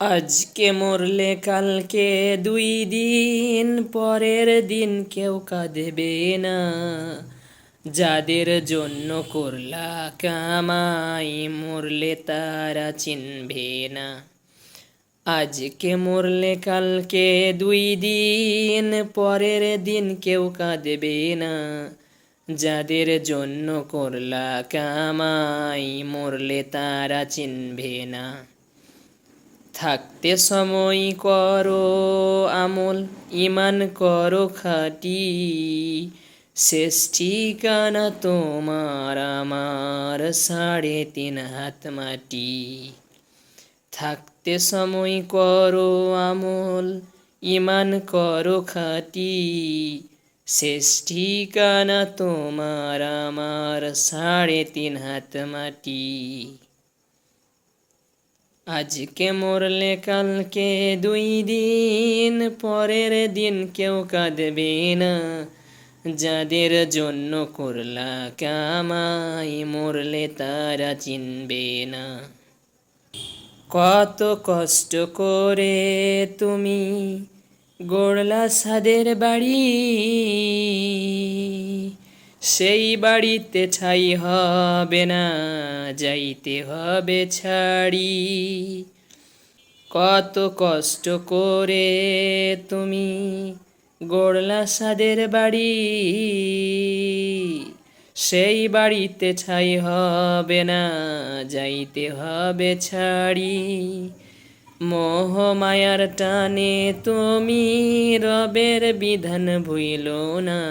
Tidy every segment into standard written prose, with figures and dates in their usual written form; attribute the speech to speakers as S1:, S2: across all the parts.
S1: আজকে মরলে কালকে 2 দিন, পরের দিন কেউ কাঁদবে না। যাদের জন্য করলা কামাই, মরলে তারা চিনবে না। আজকে মরলে কালকে 2 দিন, পরের দিন কেউ কাঁদবে না। যাদের জন্য করলা কামাই, মরলে তারা চিনবে না। থাকতে সময় করো আমল, ইমান করো খাঁটি, শেষ ঠিকানা তোমার আমার 3.5 হাত মাটি। থাকতে সময় করো আমল, ইমান করো খাঁটি, শেষ ঠিকানা তোমার আমার 3.5 হাত মাটি। আজকে মরলে কালকে 2 দিন, পরের দিন কেউ কাঁদবে না। যাদের জন্য করলা কামাই, মরলে তারা চিনবে না। কত কষ্ট করে তুমি গড়লা সাদের বাড়ি, সেই বাড়িতে ঠাঁই হবে না, যাইতে হবে ছাড়ি। কত কষ্ট করে তুমি গড়লা সাদের বাড়ি, সেই বাড়িতে ঠাঁই হবে না, যাইতে হবে ছাড়ি। মোহ মায়ার টানে তুমি রবের বিধান ভুইলো না।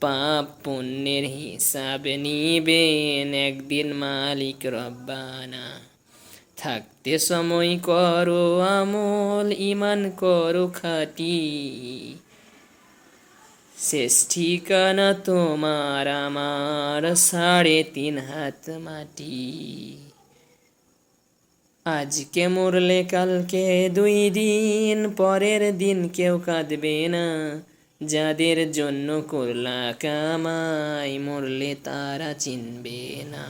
S1: পাপ পুণ্যের হিসাব নিবেন একদিন মালিক রব্বানা। থাকতে সময় করো আমল, ইমান করো খাঁটি, শেষ ঠিকানা তোমার আমার 3.5 হাত মাটি। আজকে মরলে কালকে 2 দিন, পরের দিন কেউ কাঁদবে না। যাদের জন্য করলা কামাই, মরলে তারা চিনবে না।